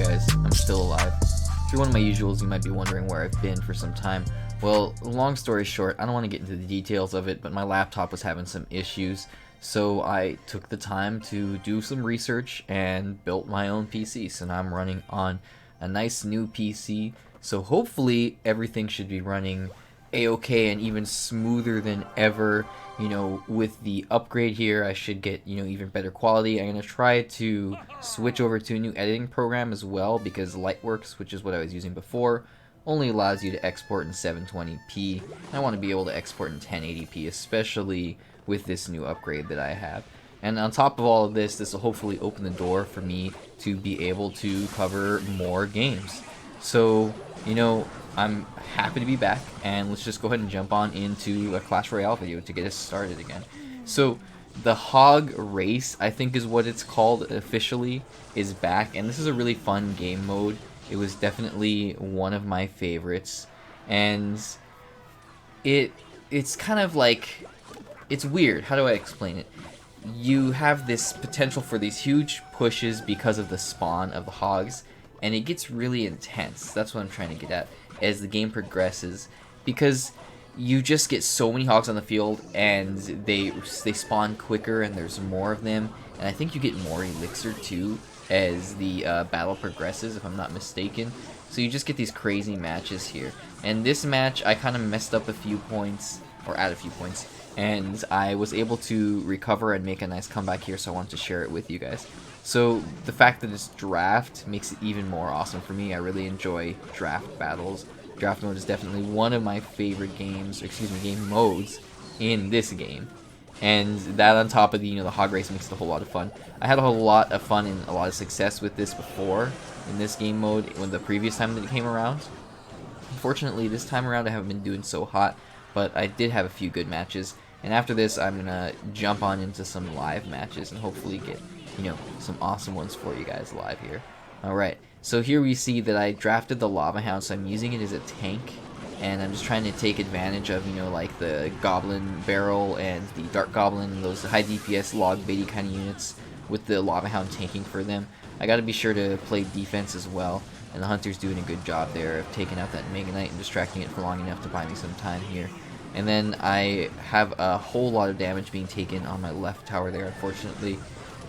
guys? I'm still alive. If you're one of my usuals, you might be wondering where I've been for some time. Well, long story short, I don't want to get into the details of it, but my laptop was having some issues, so I took the time to do some research and built my own PC. So now I'm running on a nice new PC, so hopefully everything should be running a-okay and even smoother than ever. You know, with the upgrade here, I should get, even better quality. I'm going to try to switch over to a new editing program as well, because Lightworks, which is what I was using before, only allows you to export in 720p. I want to be able to export in 1080p, especially with this new upgrade that I have. And on top of all of this, this will hopefully open the door for me to be able to cover more games. So, I'm happy to be back, and let's just go ahead and jump on into a Clash Royale video to get us started again. So, the Hog Race, I think is what it's called officially, is back, and this is a really fun game mode. It was definitely one of my favorites, and it's kind of like, it's weird. How do I explain it? You have this potential for these huge pushes because of the spawn of the hogs, and it gets really intense. That's what I'm trying to get at as the game progresses, because you just get so many hogs on the field, and they spawn quicker, and there's more of them, and I think you get more elixir too as the battle progresses, if I'm not mistaken. So you just get these crazy matches here. And this match, I kind of messed up a few points, or add a few points, and I was able to recover and make a nice comeback here, so I wanted to share it with you guys. So the fact that it's draft makes it even more awesome for me. I really enjoy draft battles. Draft mode is definitely one of my favorite game modes in this game. And that on top of the Hog Race makes it a whole lot of fun. I had a whole lot of fun and a lot of success with this before in this game mode when the previous time that it came around. Unfortunately, this time around I haven't been doing so hot, but I did have a few good matches. And after this, I'm gonna jump on into some live matches and hopefully get some awesome ones for you guys live here. Alright, so here we see that I drafted the Lava Hound, so I'm using it as a tank, and I'm just trying to take advantage of, like the Goblin Barrel and the Dark Goblin, and those high DPS log baity kind of units with the Lava Hound tanking for them. I gotta be sure to play defense as well, and the Hunter's doing a good job there of taking out that Mega Knight and distracting it for long enough to buy me some time here. And then I have a whole lot of damage being taken on my left tower there, unfortunately.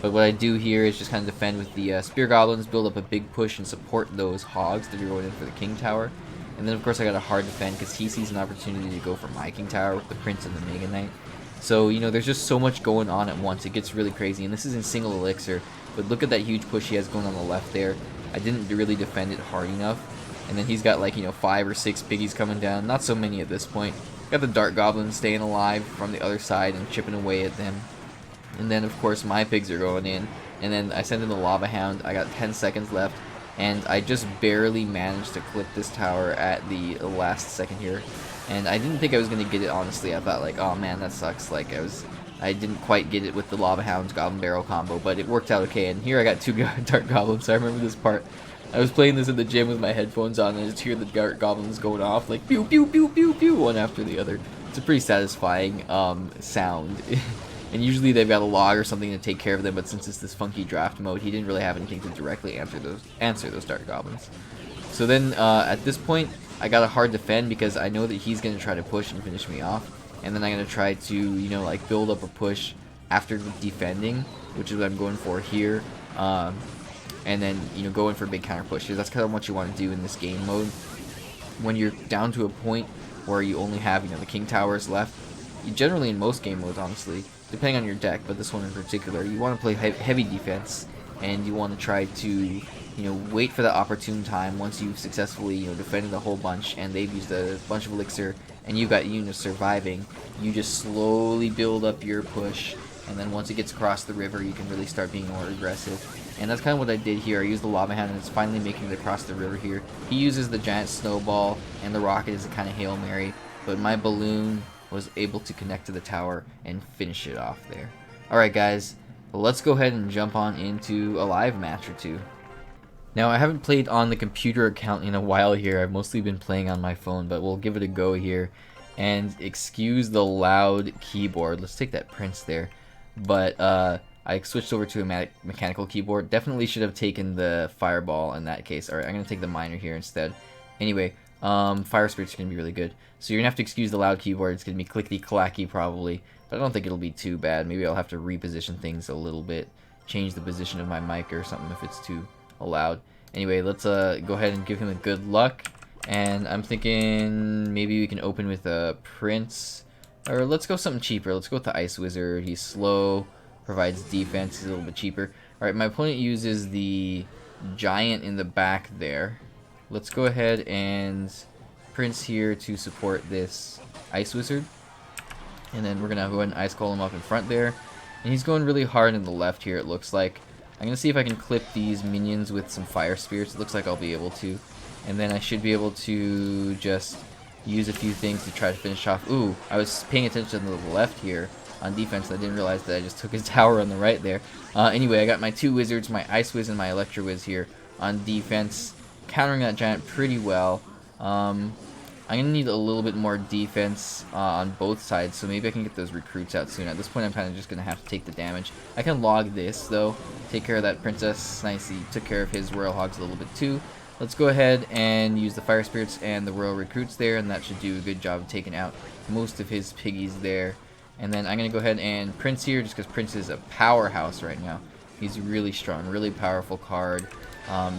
But what I do here is just kind of defend with the Spear Goblins, build up a big push and support those hogs that are going in for the King Tower. And then of course I got a hard defend because he sees an opportunity to go for my King Tower with the Prince and the Mega Knight. So, there's just so much going on at once. It gets really crazy. And this is in single elixir. But look at that huge push he has going on the left there. I didn't really defend it hard enough. And then he's got like, 5 or 6 piggies coming down. Not so many at this point. Got the Dark Goblin staying alive from the other side and chipping away at them. And then of course my pigs are going in, and then I send in the Lava Hound. I got 10 seconds left, and I just barely managed to clip this tower at the last second here, and I didn't think I was going to get it, honestly. I thought like, oh man, that sucks. Like I didn't quite get it with the Lava Hound's Goblin Barrel combo, but it worked out okay. And here I got 2 Dark Goblins. So I remember this part. I was playing this in the gym with my headphones on, and I just hear the Dark Goblins going off like pew pew pew pew pew, one after the other. It's a pretty satisfying sound. And usually they've got a log or something to take care of them, but since it's this funky draft mode, he didn't really have anything to directly answer those Dark Goblins. So then at this point, I got a hard defend because I know that he's going to try to push and finish me off. And then I'm going to try to, like build up a push after defending, which is what I'm going for here. And then, go in for big counter pushes. That's kind of what you want to do in this game mode. When you're down to a point where you only have, the King Towers left, generally in most game modes, honestly, depending on your deck, but this one in particular, you want to play heavy defense, and you want to try to, wait for the opportune time once you've successfully, defended a whole bunch, and they've used a bunch of elixir, and you've got units surviving. You just slowly build up your push, and then once it gets across the river, you can really start being more aggressive. And that's kind of what I did here. I used the Lava Hound, and it's finally making it across the river here. He uses the giant snowball, and the rocket is a kind of Hail Mary, but my balloon was able to connect to the tower and finish it off there. Alright guys, let's go ahead and jump on into a live match or two. Now I haven't played on the computer account in a while here. I've mostly been playing on my phone, but we'll give it a go here. And excuse the loud keyboard. Let's take that Prince there. But I switched over to a mechanical keyboard. Definitely should have taken the fireball in that case. Alright, I'm going to take the miner here instead. Anyway, fire spirits are going to be really good. So you're going to have to excuse the loud keyboard. It's going to be clickety-clacky probably. But I don't think it'll be too bad. Maybe I'll have to reposition things a little bit. Change the position of my mic or something if it's too loud. Anyway, let's go ahead and give him a good luck. And I'm thinking maybe we can open with a Prince. Or let's go something cheaper. Let's go with the Ice Wizard. He's slow. Provides defense. He's a little bit cheaper. Alright, my opponent uses the Giant in the back there. Let's go ahead and Prince here to support this Ice Wizard. And then we're going to go ahead and Ice Call him up in front there. And he's going really hard in the left here, it looks like. I'm going to see if I can clip these minions with some Fire Spirits. It looks like I'll be able to. And then I should be able to just use a few things to try to finish off. Ooh, I was paying attention to the left here on defense. I didn't realize that I just took his tower on the right there. Anyway, I got my two wizards, my Ice Wiz and my Electro Wiz here on defense, countering that giant pretty well. I'm going to need a little bit more defense on both sides, so maybe I can get those recruits out soon. At this point, I'm kind of just going to have to take the damage. I can log this, though. Take care of that princess. Nice, he took care of his royal hogs a little bit, too. Let's go ahead and use the fire spirits and the royal recruits there, and that should do a good job of taking out most of his piggies there. And then I'm going to go ahead and Prince here, just because Prince is a powerhouse right now. He's really strong, really powerful card.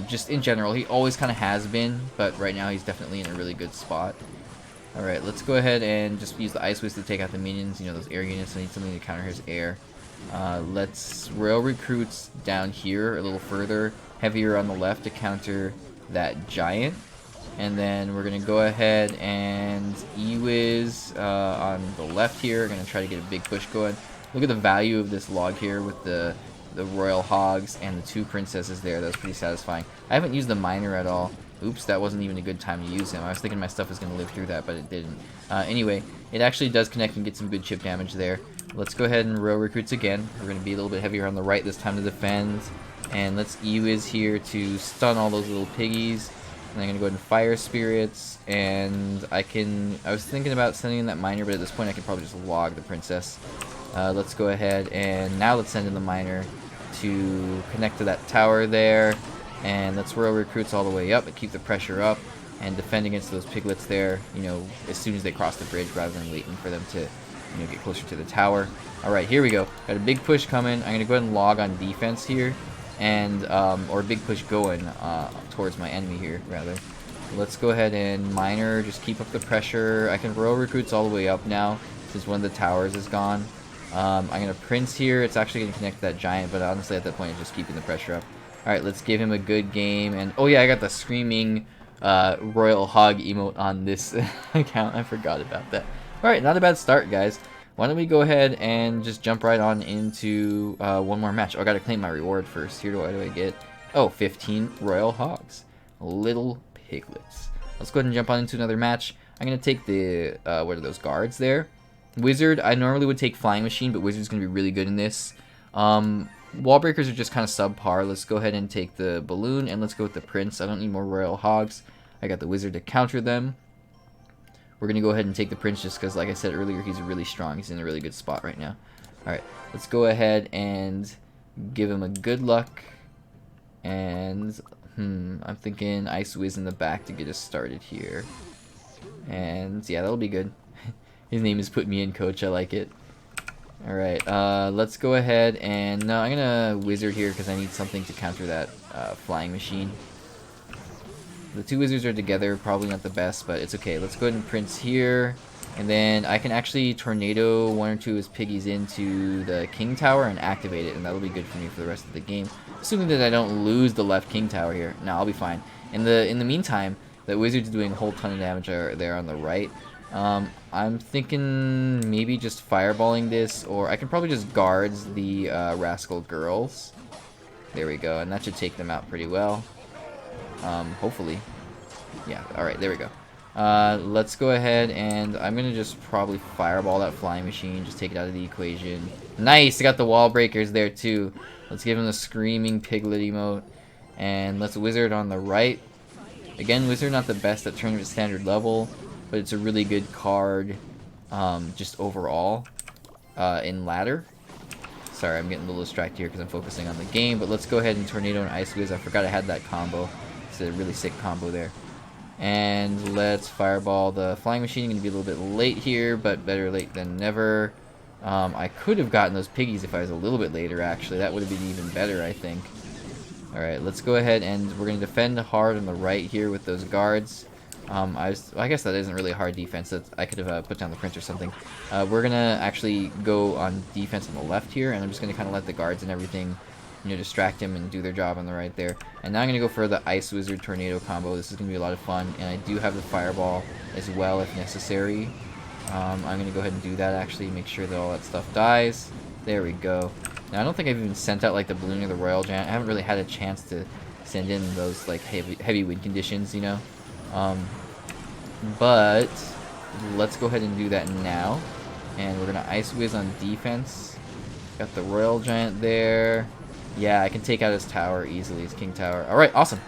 Just in general, he always kind of has been, but right now he's definitely in a really good spot. Alright, let's go ahead and just use the Ice Wiz to take out the minions, you know, those air units. I need something to counter his air. Let's royal recruits down here a little further, heavier on the left to counter that giant. And then we're going to go ahead and E-Wiz on the left here. Going to try to get a big push going. Look at the value of this log here with the royal hogs and the two princesses there. That was pretty satisfying. I haven't used the miner at all. Oops, that wasn't even a good time to use him. I was thinking my stuff was going to live through that, but it didn't. Anyway, it actually does connect and get some good chip damage there. Let's go ahead and royal recruits again. We're going to be a little bit heavier on the right this time to defend. And let's E-Wiz here to stun all those little piggies. And I'm going to go ahead and fire spirits, and I was thinking about sending in that miner, but at this point I can probably just log the princess. Let's go ahead and now let's send in the miner to connect to that tower there, and let's royal recruits all the way up and keep the pressure up and defend against those piglets there, you know, as soon as they cross the bridge rather than waiting for them to, you know, get closer to the tower. Alright, here we go. Got a big push coming. I'm going to go ahead and log on defense here. And or a big push going towards my enemy here, rather. Let's go ahead and miner, just keep up the pressure. I can royal recruits all the way up now since one of the towers is gone. I'm gonna Prince here. It's actually gonna connect to that giant, but honestly at that point it's just keeping the pressure up. Alright, let's give him a good game. And oh yeah, I got the screaming royal hog emote on this account. I forgot about that. Alright, not a bad start, guys. Why don't we go ahead and just jump right on into one more match. Oh, I gotta claim my reward first. Here, what do I get? Oh, 15 royal hogs. Little piglets. Let's go ahead and jump on into another match. I'm gonna take the, what are those guards there? Wizard, I normally would take Flying Machine, but Wizard's gonna be really good in this. Wall breakers are just kind of subpar. Let's go ahead and take the balloon, and let's go with the Prince. I don't need more royal hogs. I got the Wizard to counter them. We're going to go ahead and take the Prince just because, like I said earlier, he's really strong. He's in a really good spot right now. Alright, let's go ahead and give him a good luck. And, I'm thinking Ice Wiz in the back to get us started here. And, yeah, that'll be good. His name is Put Me In, Coach. I like it. Alright, let's go ahead and... No, I'm going to Wizard here because I need something to counter that Flying Machine. The two wizards are together, probably not the best, but it's okay. Let's go ahead and Prince here. And then I can actually tornado one or two of his piggies into the king tower and activate it, and that'll be good for me for the rest of the game. Assuming that I don't lose the left king tower here. No, I'll be fine. In the meantime, the wizard's doing a whole ton of damage there on the right. I'm thinking maybe just fireballing this, or I can probably just guards the rascal girls. There we go, and that should take them out pretty well. Hopefully. Yeah, alright, there we go. Let's go ahead and I'm gonna just probably fireball that Flying Machine, just take it out of the equation. Nice! I got the wall breakers there too. Let's give him the screaming piglet emote. And let's Wizard on the right. Again, Wizard not the best at tournament standard level, but it's a really good card just overall in ladder. Sorry, I'm getting a little distracted here because I'm focusing on the game. But let's go ahead and Tornado and Ice Whiz. I forgot I had that combo. It's a really sick combo there. And let's Fireball the Flying Machine. Going to be a little bit late here, but better late than never. I could have gotten those piggies if I was a little bit later, actually. That would have been even better, I think. Alright, let's go ahead and we're going to defend hard on the right here with those guards. I guess that isn't really a hard defense. That I could have put down the prince or something. We're going to actually go on defense on the left here, and I'm just going to kind of let the guards and everything, you know, distract him and do their job on the right there. And now I'm going to go for the Ice Wizard Tornado combo. This is going to be a lot of fun, and I do have the Fireball as well if necessary. I'm going to go ahead and do that, actually, make sure that all that stuff dies. There we go. Now, I don't think I've even sent out, like, the Balloon or the Royal Giant. I haven't really had a chance to send in those, like, heavy wind conditions, you know? But let's go ahead and do that now. And we're going to Ice Whiz on defense. Got the Royal Giant there. Yeah, I can take out his tower easily, his King Tower. Alright, awesome.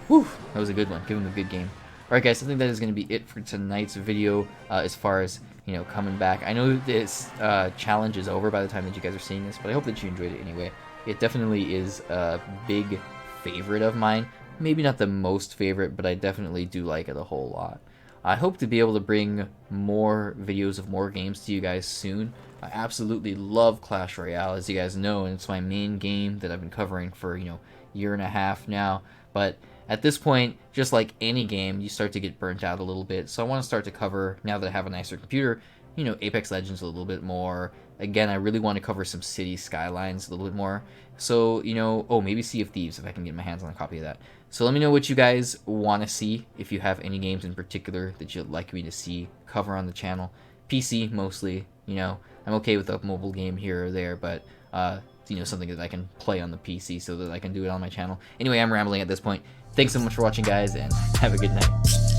Whew, that was a good one. Give him a good game. Alright guys, I think that is going to be it for tonight's video as far as, you know, coming back. I know this challenge is over by the time that you guys are seeing this, but I hope that you enjoyed it anyway. It definitely is a big favorite of mine. Maybe not the most favorite, but I definitely do like it a whole lot. I hope to be able to bring more videos of more games to you guys soon. I absolutely love Clash Royale, as you guys know, and it's my main game that I've been covering for, you know, year and a half now. But at this point, just like any game, you start to get burnt out a little bit. So I want to start to cover, now that I have a nicer computer, you know, Apex Legends a little bit more. Again, I really want to cover some city skylines a little bit more. So, you know, oh, maybe Sea of Thieves, if I can get my hands on a copy of that. So let me know what you guys want to see, if you have any games in particular that you'd like me to see cover on the channel. PC, mostly, you know. I'm okay with a mobile game here or there, but, you know, something that I can play on the PC so that I can do it on my channel. Anyway, I'm rambling at this point. Thanks so much for watching, guys, and have a good night.